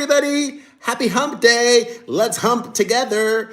everybody. Happy hump day. Let's hump together.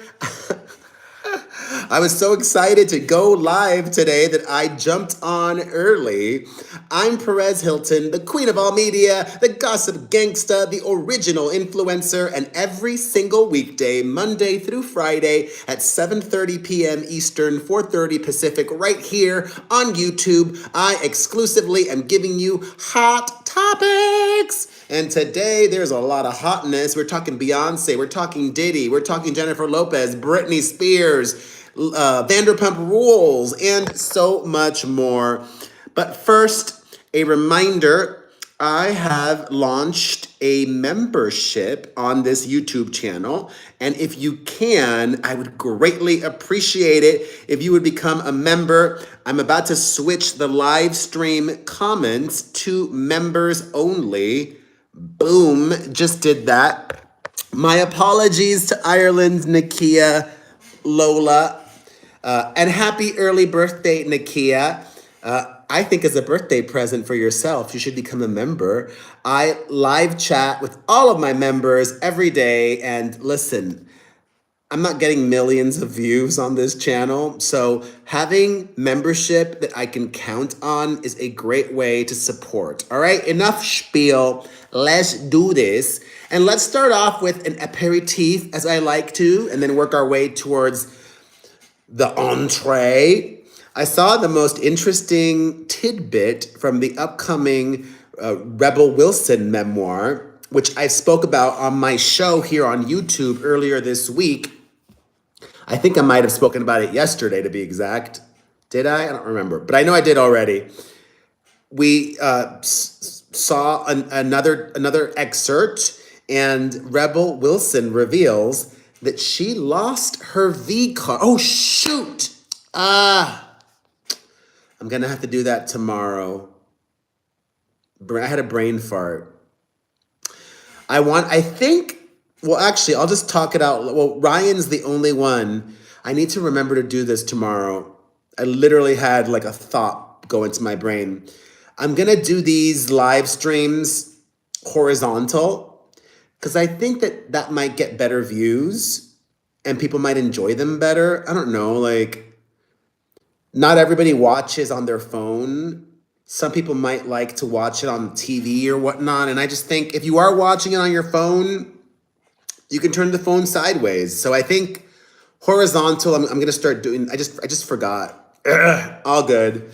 I was so excited to go live today that I jumped on early. I'm Perez Hilton, the queen of all media, the gossip gangsta, the original influencer, and every single weekday, Monday through Friday at 7:30 p.m. Eastern, 4:30 Pacific, right here on YouTube, I exclusively am giving you hot topics. And today there's a lot of hotness. We're talking Beyonce, we're talking Diddy, we're talking Jennifer Lopez, Britney Spears, Vanderpump Rules, and so much more. But first, a reminder, I have launched a membership on this YouTube channel. And if you can, I would greatly appreciate it if you would become a member. I'm about to switch the live stream comments to members only. Boom, just did that. My apologies to Ireland, Nakia, Lola, and happy early birthday, Nakia. I think as a birthday present for yourself, you should become a member. I live chat with all of my members every day, and listen, I'm not getting millions of views on this channel, so having membership that I can count on is a great way to support. All right, enough spiel. Let's do this. And let's start off with an aperitif, as I like to, and then work our way towards the entree. I saw the most interesting tidbit from the upcoming Rebel Wilson memoir, which I spoke about on my show here on YouTube earlier this week. I think I might have spoken about it yesterday, to be exact. Did I? I don't remember, but I know I did already. We saw another excerpt, and Rebel Wilson reveals that she lost her V card. Oh, shoot. I'm going to have to do that tomorrow. I had a brain fart. Well, actually, I'll just talk it out. Well, Ryan's the only one. I need to remember to do this tomorrow. I literally had like a thought go into my brain. I'm going to do these live streams horizontal because I think that might get better views and people might enjoy them better. I don't know, like not everybody watches on their phone. Some people might like to watch it on TV or whatnot. And I just think if you are watching it on your phone, you can turn the phone sideways. So I think horizontal, I'm going to start doing, I just forgot. All good.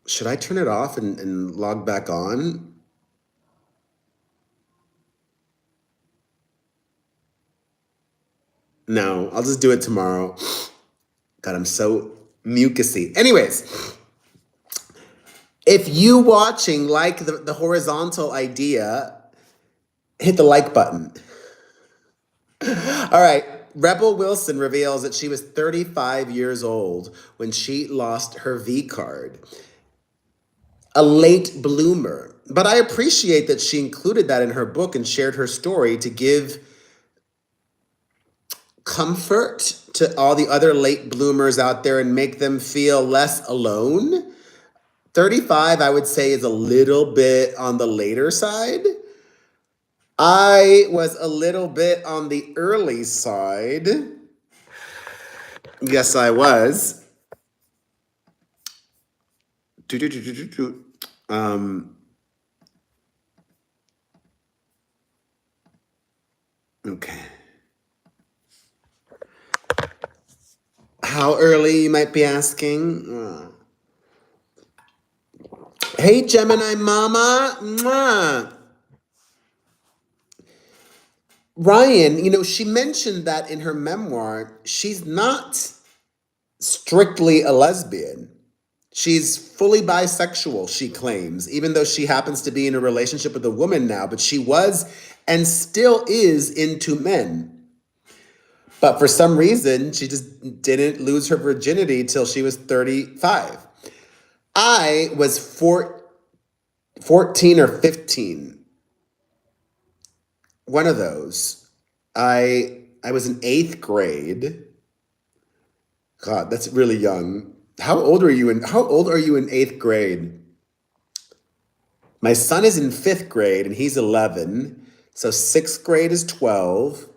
Should I turn it off and log back on? No, I'll just do it tomorrow. God, I'm so mucusy. Anyways, if you watching like the horizontal idea, hit the like button. All right. Rebel Wilson reveals that she was 35 years old when she lost her V card. A late bloomer. But I appreciate that she included that in her book and shared her story to give comfort to all the other late bloomers out there and make them feel less alone. 35, I would say, is a little bit on the later side. I was a little bit on the early side. Yes, I was. Okay. How early, you might be asking? Hey, Gemini Mama. Mwah. Ryan, she mentioned that in her memoir, she's not strictly a lesbian. She's fully bisexual, she claims, even though she happens to be in a relationship with a woman now, but she was and still is into men. But for some reason, she just didn't lose her virginity till she was 35. I was 14 or 15. One of those. I was in 8th grade. God, that's really young. How old are you in 8th grade? My son is in fifth grade and he's 11. So sixth grade is 12.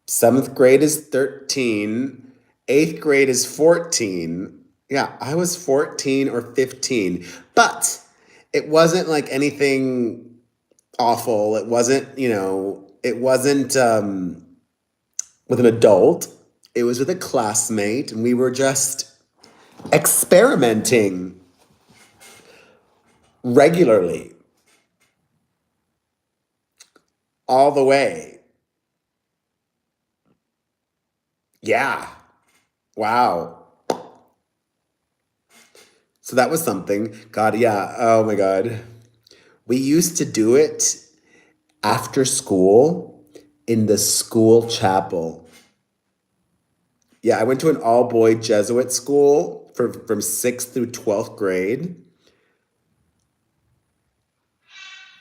Seventh grade is 13. Eighth grade is 14. Yeah, I was 14 or 15. But it wasn't like anything awful. It wasn't, it wasn't with an adult. It was with a classmate, and we were just experimenting regularly, all the way. Yeah. Wow. So that was something. God, yeah. Oh my God. We used to do it after school in the school chapel. Yeah, I went to an all-boy Jesuit school from 6th through 12th grade.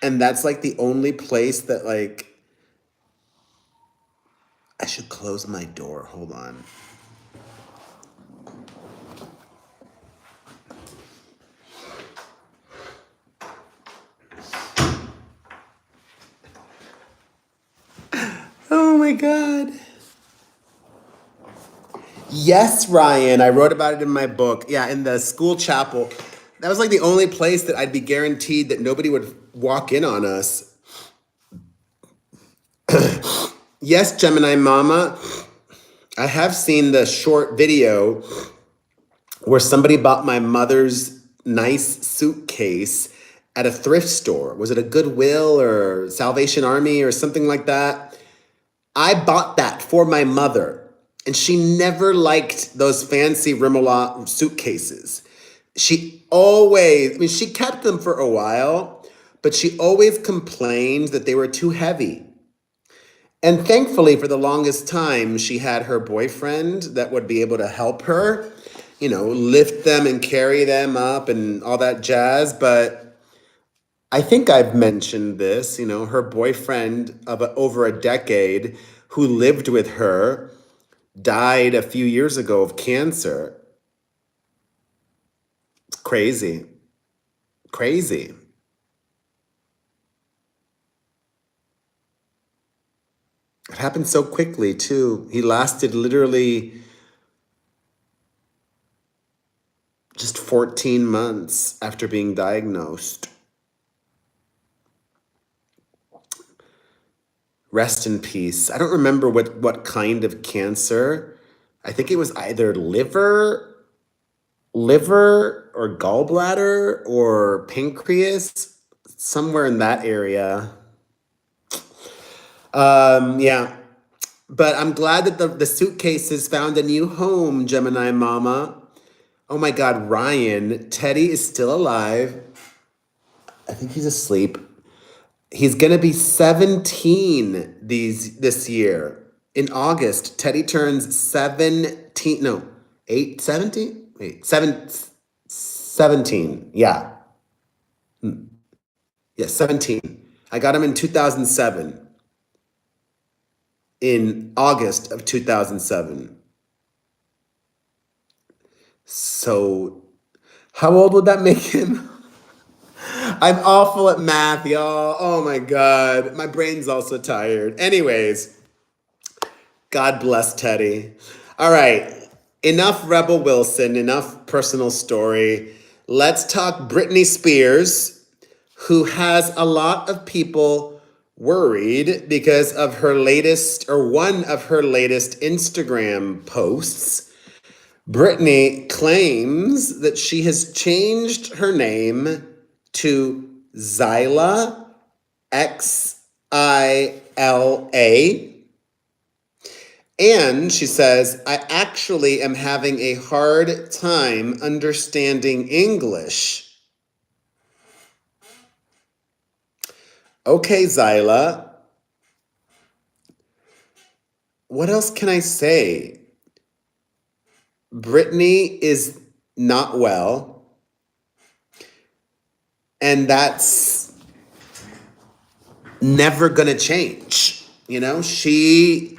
And that's like the only place that like, I should close my door. Hold on. Oh my God. Yes, Ryan. I wrote about it in my book. Yeah, in the school chapel. That was like the only place that I'd be guaranteed that nobody would walk in on us. Yes, Gemini Mama. I have seen the short video where somebody bought my mother's nice suitcase at a thrift store. Was it a Goodwill or Salvation Army or something like that? I bought that for my mother, and she never liked those fancy Rimmel suitcases. She always, I mean, she kept them for a while, but she always complained that they were too heavy. And thankfully, for the longest time, she had her boyfriend that would be able to help her, lift them and carry them up and all that jazz. But I think I've mentioned this, her boyfriend of over a decade who lived with her died a few years ago of cancer. It's crazy. Crazy. It happened so quickly, too. He lasted literally just 14 months after being diagnosed. Rest in peace. I don't remember what kind of cancer. I think it was either liver or gallbladder or pancreas, somewhere in that area. Yeah. But I'm glad that the suitcases found a new home, Gemini Mama. Oh my God, Ryan, Teddy is still alive. I think he's asleep. He's gonna be 17 this year. In August, Teddy turns 17. No, 17? Wait, 17. Yeah. Yeah, 17. I got him in 2007. In August of 2007. So, how old would that make him? I'm awful at math, y'all. Oh my God. My brain's also tired. Anyways, God bless Teddy. All right. Enough Rebel Wilson, enough personal story. Let's talk Britney Spears, who has a lot of people worried because of her latest, or one of her latest Instagram posts. Britney claims that she has changed her name to Xyla, Xila. And she says, I actually am having a hard time understanding English. Okay, Xyla. What else can I say? Britney is not well. And that's never gonna change. She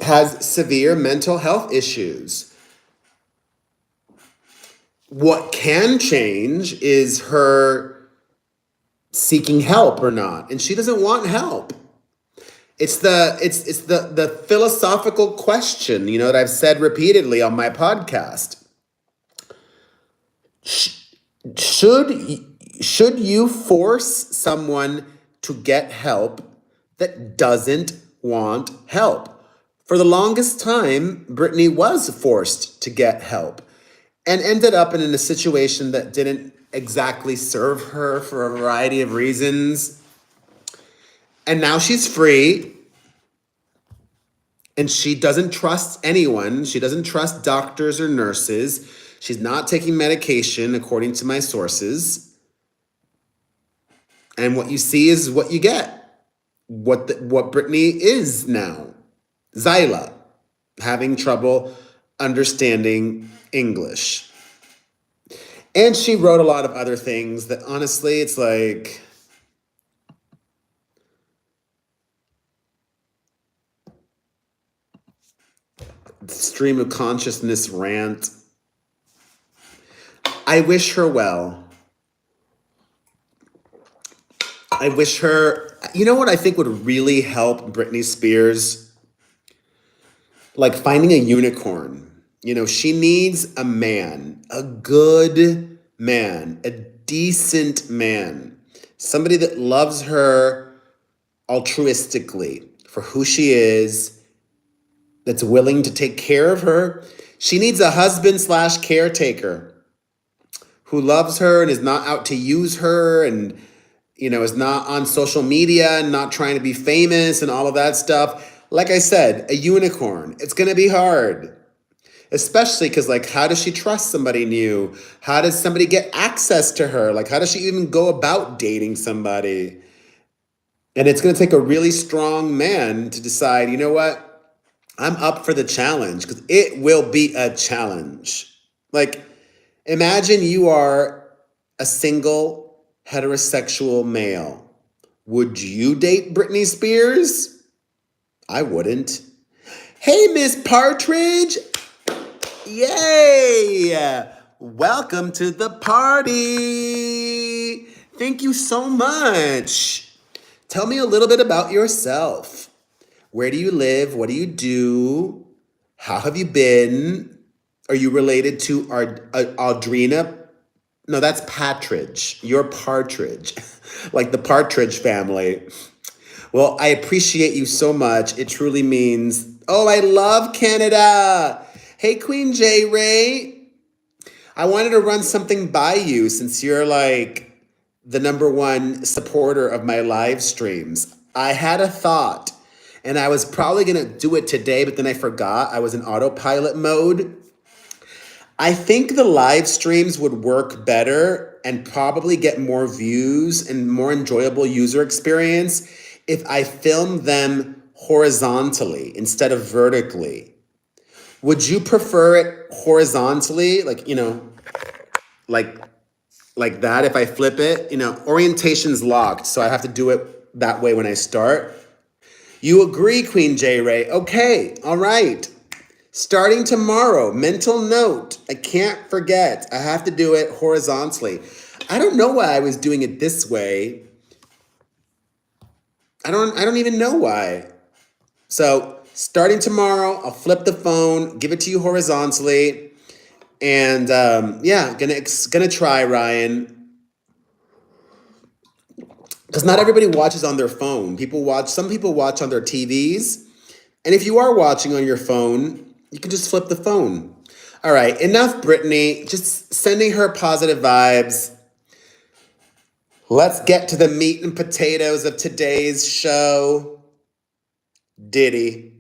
has severe mental health issues. What can change is her seeking help or not. And she doesn't want help. It's the philosophical question, that I've said repeatedly on my podcast. Should should you force someone to get help that doesn't want help? For the longest time, Britney was forced to get help and ended up in a situation that didn't exactly serve her for a variety of reasons. And now she's free and she doesn't trust anyone. She doesn't trust doctors or nurses. She's not taking medication, according to my sources. And what you see is what you get. What Britney is now. Zyla, having trouble understanding English. And she wrote a lot of other things that honestly, it's like, stream of consciousness rant. I wish her well. I wish her, you know what I think would really help Britney Spears? Like finding a unicorn. She needs a man, a good man, a decent man, somebody that loves her altruistically for who she is, that's willing to take care of her. She needs a husband/caretaker who loves her and is not out to use her and, is not on social media and not trying to be famous and all of that stuff. Like I said, a unicorn. It's going to be hard. Especially because, how does she trust somebody new? How does somebody get access to her? How does she even go about dating somebody? And it's going to take a really strong man to decide, you know what? I'm up for the challenge because it will be a challenge. Imagine you are a single heterosexual male. Would you date Britney Spears? I wouldn't. Hey, Miss Partridge. Yay! Welcome to the party. Thank you so much. Tell me a little bit about yourself. Where do you live? What do you do? How have you been? Are you related to Audrina? No, that's Patridge. You're Partridge, like the Partridge family. Well, I appreciate you so much. It truly means, oh, I love Canada. Hey, Queen J. Ray. I wanted to run something by you since you're the number one supporter of my live streams. I had a thought and I was probably going to do it today, but then I forgot. I was in autopilot mode. I think the live streams would work better and probably get more views and more enjoyable user experience if I filmed them horizontally instead of vertically. Would you prefer it horizontally? Like that if I flip it? Orientation's locked, so I have to do it that way when I start. You agree, Queen J. Ray. Okay, all right. Starting tomorrow, mental note. I can't forget. I have to do it horizontally. I don't know why I was doing it this way. I don't even know why. So starting tomorrow, I'll flip the phone, give it to you horizontally. And gonna try, Ryan. Because not everybody watches on their phone. Some people watch on their TVs. And if you are watching on your phone, you can just flip the phone. All right, enough Britney. Just sending her positive vibes. Let's get to the meat and potatoes of today's show. Diddy.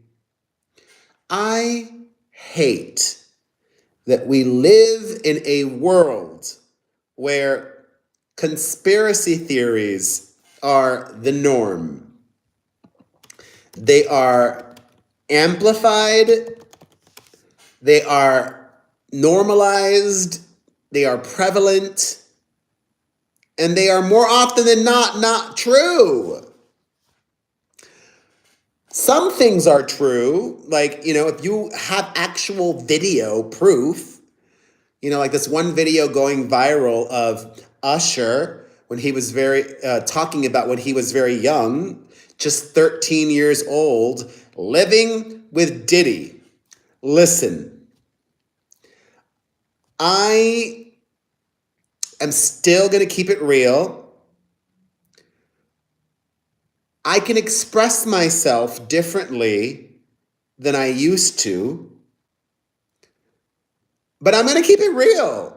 I hate that we live in a world where conspiracy theories are the norm. They are amplified, they are normalized, they are prevalent, and they are more often than not true. Some things are true, if you have actual video proof, Like this one video going viral of Usher when he was talking about when he was very young, just 13 years old, living with Diddy. Listen, I am still going to keep it real. I can express myself differently than I used to, but I'm going to keep it real.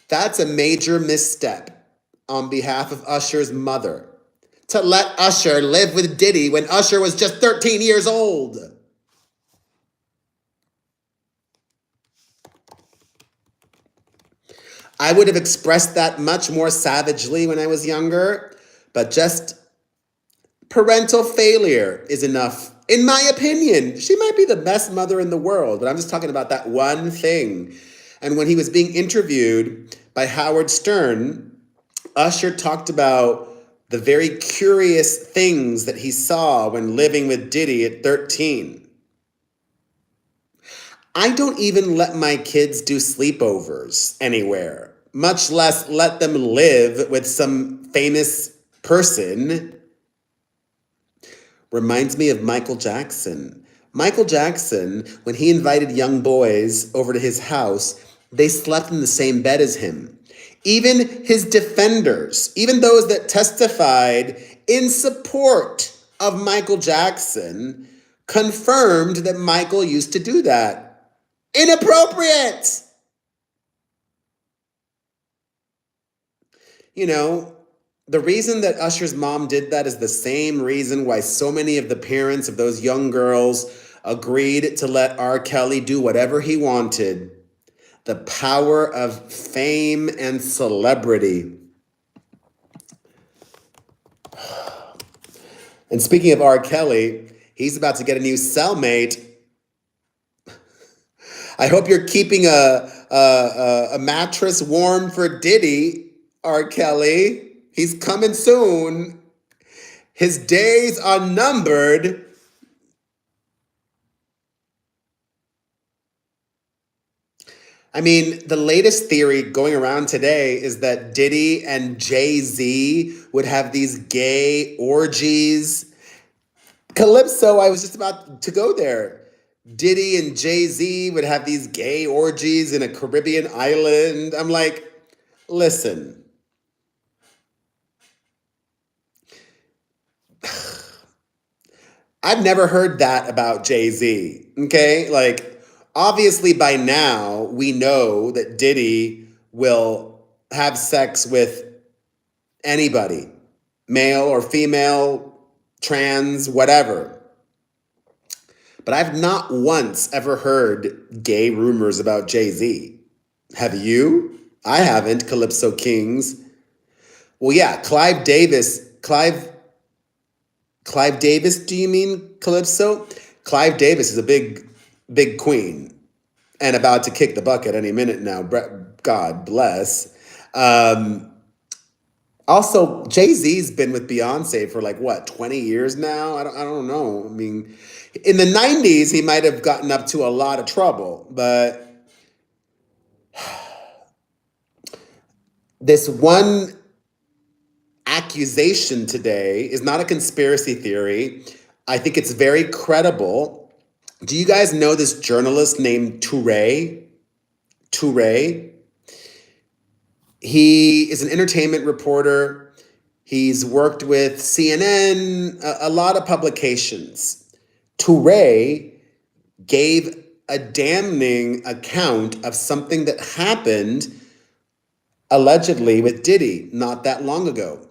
That's a major misstep on behalf of Usher's mother, to let Usher live with Diddy when Usher was just 13 years old. I would have expressed that much more savagely when I was younger, but just parental failure is enough. In my opinion, she might be the best mother in the world, but I'm just talking about that one thing. And when he was being interviewed by Howard Stern, Usher talked about the very curious things that he saw when living with Diddy at 13. I don't even let my kids do sleepovers anywhere, much less let them live with some famous person. Reminds me of Michael Jackson. Michael Jackson, when he invited young boys over to his house, they slept in the same bed as him. Even his defenders, even those that testified in support of Michael Jackson, confirmed that Michael used to do that. Inappropriate! The reason that Usher's mom did that is the same reason why so many of the parents of those young girls agreed to let R. Kelly do whatever he wanted. The power of fame and celebrity. And speaking of R. Kelly, he's about to get a new cellmate. I hope you're keeping a mattress warm for Diddy, R. Kelly. He's coming soon. His days are numbered. I mean, the latest theory going around today is that Diddy and Jay-Z would have these gay orgies. Calypso, I was just about to go there. Diddy and Jay-Z would have these gay orgies in a Caribbean island. I'm like, listen. I've never heard that about Jay-Z, okay? Like, obviously by now, we know that Diddy will have sex with anybody, male or female, trans, whatever. But I've not once ever heard gay rumors about Jay-Z. Have you? I haven't, Calypso Kings. Well, yeah, Clive Davis, do you mean Calypso? Clive Davis is a big queen and about to kick the bucket any minute now. God bless. Also, Jay-Z's been with Beyonce for 20 years now? I don't know. I mean, in the 90s, he might have gotten up to a lot of trouble, but this one accusation today is not a conspiracy theory. I think it's very credible. Do you guys know this journalist named Touré? Touré? He is an entertainment reporter. He's worked with CNN, a lot of publications. Touré gave a damning account of something that happened allegedly with Diddy not that long ago.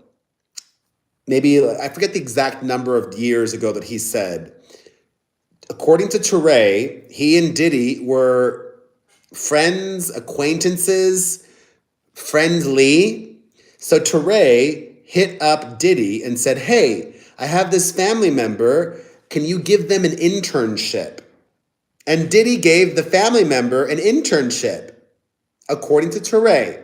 Maybe, I forget the exact number of years ago that he said. According to Touré, he and Diddy were friends, acquaintances, friendly. So Touré hit up Diddy and said, hey, I have this family member. Can you give them an internship? And Diddy gave the family member an internship, according to Touré.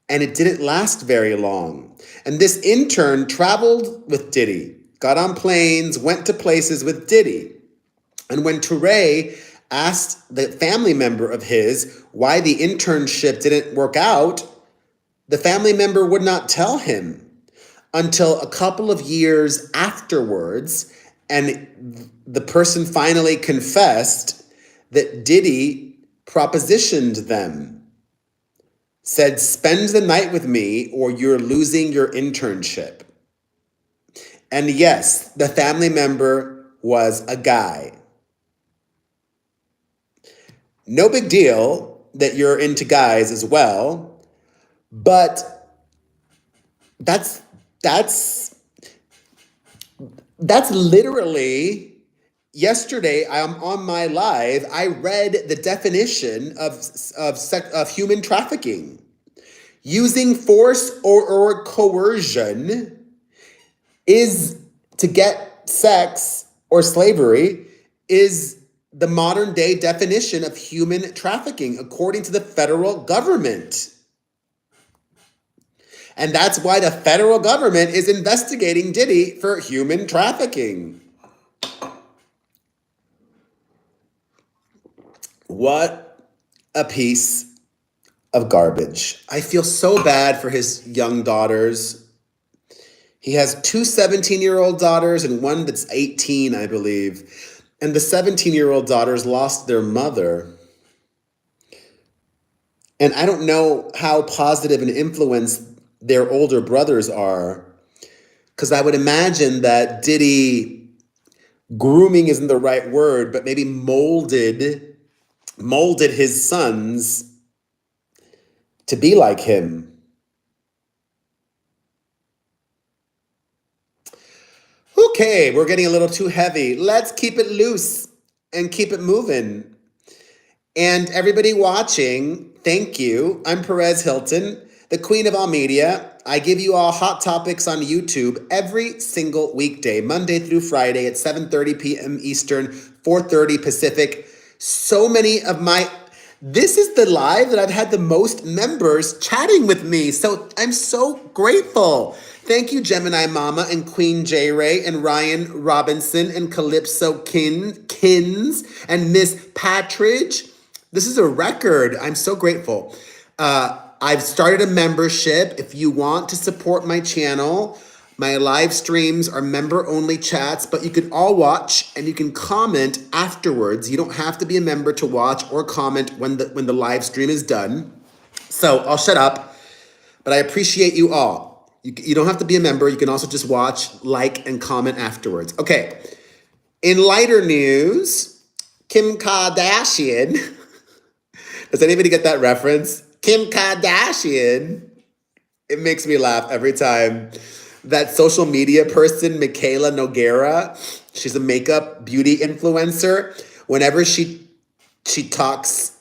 And it didn't last very long. And this intern traveled with Diddy, got on planes, went to places with Diddy. And when Touré asked the family member of his why the internship didn't work out, the family member would not tell him until a couple of years afterwards, and the person finally confessed that Diddy propositioned them, said, "Spend the night with me or you're losing your internship." And yes, the family member was a guy. No big deal that you're into guys as well, but that's that's that's literally yesterday. I'm on my live. I read the definition of human trafficking: using force or coercion is to get sex, or slavery is the modern day definition of human trafficking, according to the federal government. And that's why the federal government is investigating Diddy for human trafficking. What a piece of garbage. I feel so bad for his young daughters. He has two 17-year-old daughters and one that's 18, I believe. And the 17-year-old daughters lost their mother. And I don't know how positive an influence their older brothers are, because I would imagine that Diddy, grooming isn't the right word, but maybe molded his sons to be like him. Okay, we're getting a little too heavy. Let's keep it loose and keep it moving. And everybody watching, thank you. I'm Perez Hilton, the queen of all media. I give you all hot topics on YouTube every single weekday, Monday through Friday at 7:30 p.m. Eastern, 4:30 Pacific. This is the live that I've had the most members chatting with me. So I'm so grateful. Thank you, Gemini Mama and Queen J. Ray and Ryan Robinson and Calypso Kins and Miss Patridge. This is a record. I'm so grateful. I've started a membership. If you want to support my channel, my live streams are member-only chats, but you can all watch and you can comment afterwards. You don't have to be a member to watch or comment when the live stream is done. So I'll shut up, but I appreciate you all. You don't have to be a member. You can also just watch, like, and comment afterwards. Okay. In lighter news, Kim Kardashian. Does anybody get that reference? Kim Kardashian. It makes me laugh every time. That social media person, Michaela Noguera, she's a makeup beauty influencer. Whenever she talks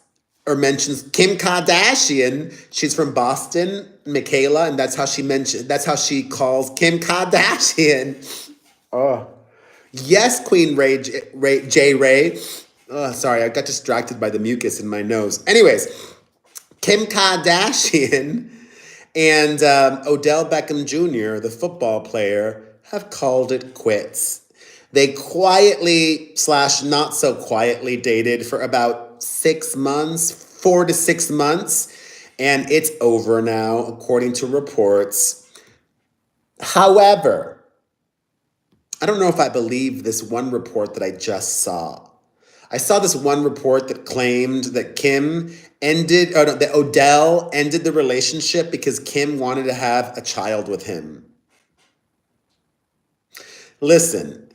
or mentions Kim Kardashian, she's from Boston, Michaela, and that's how she calls Kim Kardashian. Oh. Yes, Queen J. Ray. Oh, sorry, I got distracted by the mucus in my nose. Anyways, Kim Kardashian and Odell Beckham Jr., the football player, have called it quits. They quietly / not so quietly dated for about 6 months, 4 to 6 months, and it's over now, according to reports. However, I don't know if I believe this one report that I just saw. I saw this one report that claimed that that Odell ended the relationship because Kim wanted to have a child with him. Listen,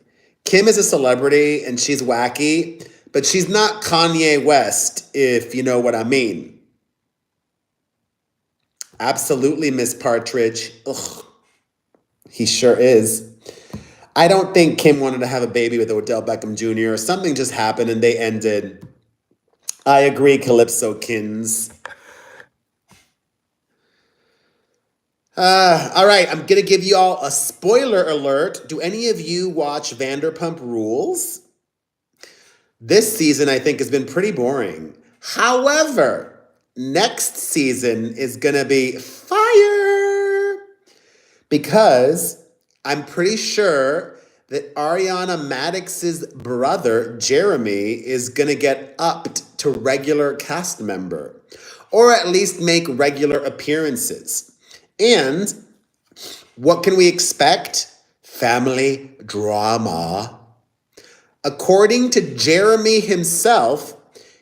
Kim is a celebrity and she's wacky, but she's not Kanye West, if you know what I mean. Absolutely, Miss Partridge. Ugh, he sure is. I don't think Kim wanted to have a baby with Odell Beckham Jr. Something just happened and they ended. I agree, Calypso Kins. All right, I'm going to give you all a spoiler alert. Do any of you watch Vanderpump Rules? This season, I think, has been pretty boring. However, next season is going to be fire, because I'm pretty sure that Ariana Madix's brother, Jeremy, is going to get upped to regular cast member, or at least make regular appearances. And what can we expect? Family drama. According to Jeremy himself,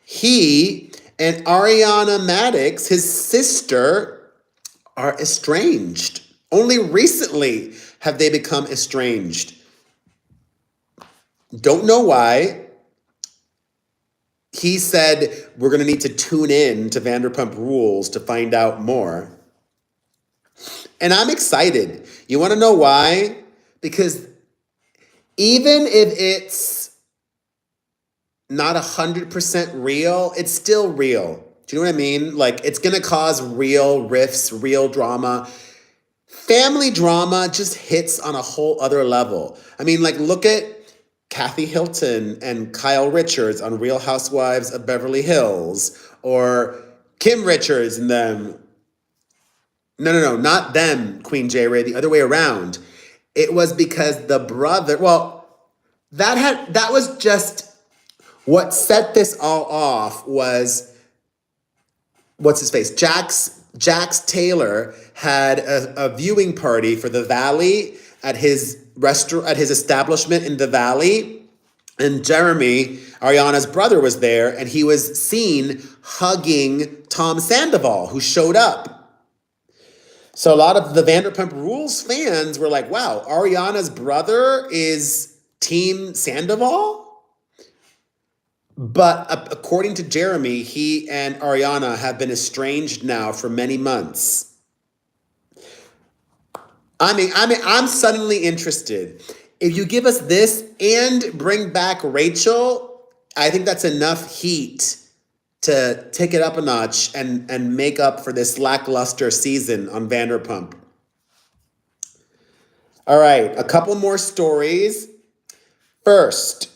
he and Ariana Madix, his sister, are estranged. Only recently have they become estranged. Don't know why. He said we're going to need to tune in to Vanderpump Rules to find out more. And I'm excited. You want to know why? Because even if it's not 100% real, it's still real. Do you know what I mean? Like, it's going to cause real riffs, real drama. Family drama just hits on a whole other level. I mean, like, look at Kathy Hilton and Kyle Richards on Real Housewives of Beverly Hills, or Kim Richards and them. No, not them, Queen J. Ray, the other way around. It was because the brother, well, that was just what set this all off was, what's his face? Jax Taylor had a viewing party for the Valley at his restaurant, at his establishment in the Valley. And Jeremy, Ariana's brother, was there, and he was seen hugging Tom Sandoval, who showed up. So a lot of the Vanderpump Rules fans were like, wow, Ariana's brother is Team Sandoval? But according to Jeremy, he and Ariana have been estranged now for many months. I'm suddenly interested. If you give us this and bring back Rachel, I think that's enough heat to take it up a notch and make up for this lackluster season on Vanderpump. All right, a couple more stories. First,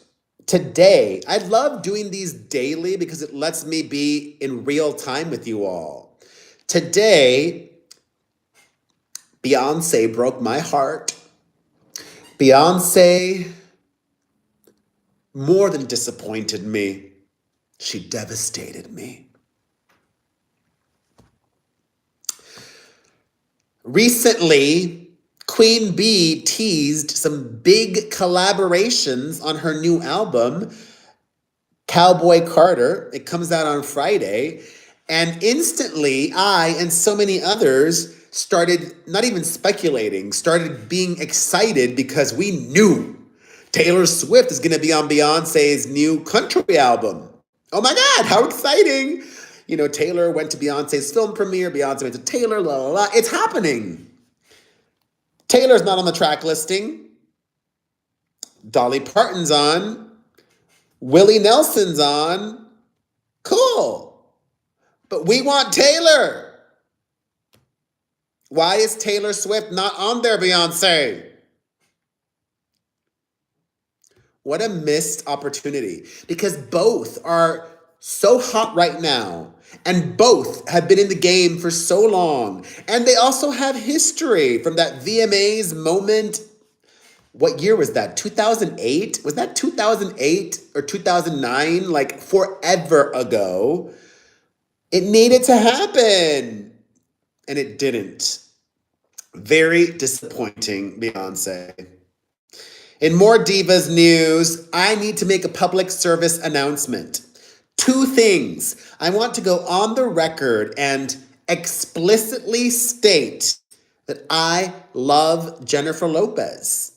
today, I love doing these daily because it lets me be in real time with you all. Today, Beyonce broke my heart. Beyonce more than disappointed me. She devastated me. Recently, Queen Bee teased some big collaborations on her new album, Cowboy Carter. It comes out on Friday. And instantly, I and so many others started not even speculating, started being excited because we knew Taylor Swift is going to be on Beyonce's new country album. Oh my God, how exciting. You know, Taylor went to Beyonce's film premiere, Beyonce went to Taylor, la la la. It's happening. Taylor's not on the track listing. Dolly Parton's on. Willie Nelson's on. Cool. But we want Taylor. Why is Taylor Swift not on there, Beyonce? What a missed opportunity, because both are so hot right now and both have been in the game for so long. And they also have history from that VMAs moment. What year was that? 2008? Was that 2008 or 2009? Like forever ago. It needed to happen. And it didn't. Very disappointing, Beyonce. In more Divas news, I need to make a public service announcement. 2 things. I want to go on the record and explicitly state that I love Jennifer Lopez.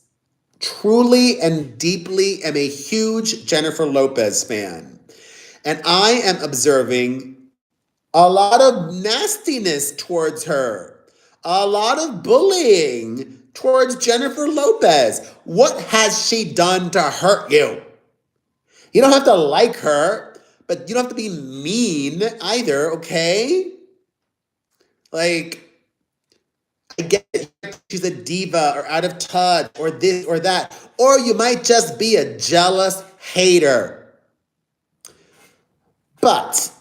Truly and deeply am a huge Jennifer Lopez fan. And I am observing a lot of nastiness towards her. A lot of bullying towards Jennifer Lopez. What has she done to hurt you? You don't have to like her, but you don't have to be mean either, okay? Like, I get it. She's a diva or out of touch or this or that. Or you might just be a jealous hater. But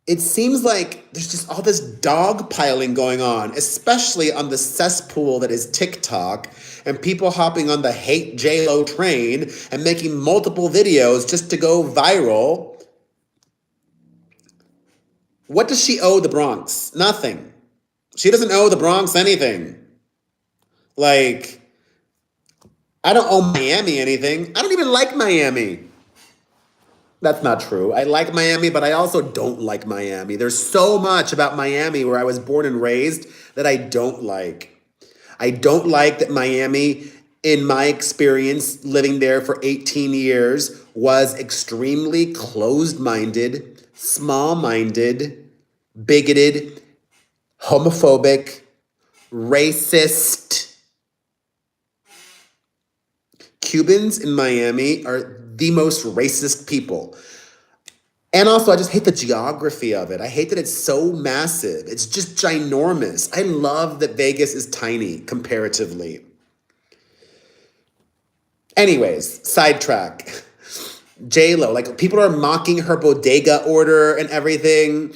it seems like there's just all this dog piling going on, especially on the cesspool that is TikTok, and people hopping on the hate J-Lo train and making multiple videos just to go viral. What does she owe the Bronx? Nothing. She doesn't owe the Bronx anything. Like, I don't owe Miami anything. I don't even like Miami. That's not true. I like Miami, but I also don't like Miami. There's so much about Miami, where I was born and raised, that I don't like. I don't like that Miami, in my experience living there for 18 years, was extremely closed-minded, small-minded, bigoted, homophobic, racist. Cubans in Miami are the most racist people. And also, I just hate the geography of it. I hate that it's so massive. It's just ginormous. I love that Vegas is tiny comparatively. Anyways, sidetrack. J-Lo, like, people are mocking her bodega order and everything.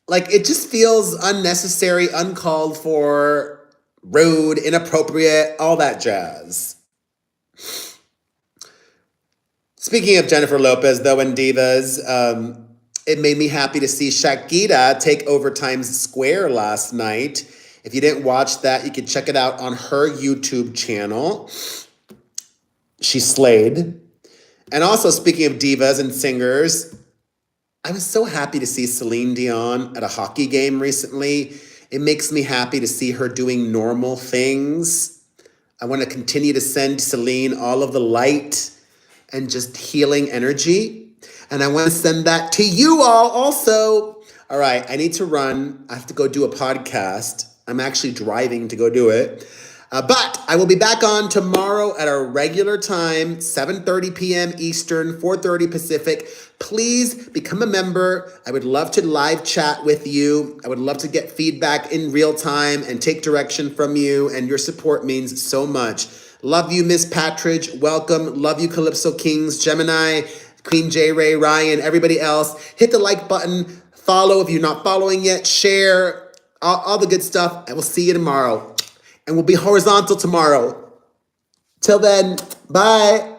Like, it just feels unnecessary, uncalled for, rude, inappropriate, all that jazz. Speaking of Jennifer Lopez, though, and divas, it made me happy to see Shakira take over Times Square last night. If you didn't watch that, you can check it out on her YouTube channel. She slayed. And also, speaking of divas and singers, I was so happy to see Celine Dion at a hockey game recently. It makes me happy to see her doing normal things. I want to continue to send Celine all of the light and just healing energy. And I want to send that to you all also. All right, I need to run. I have to go do a podcast. I'm actually driving to go do it. But I will be back on tomorrow at our regular time, 7:30 p.m. Eastern, 4:30 Pacific. Please become a member. I would love to live chat with you. I would love to get feedback in real time and take direction from you. And your support means so much. Love you, Miss Patridge. Welcome. Love you, Calypso Kings, Gemini, Queen J. Ray, Ryan, everybody else. Hit the like button. Follow if you're not following yet. Share. All the good stuff. And we'll see you tomorrow. And we'll be horizontal tomorrow. Till then, bye.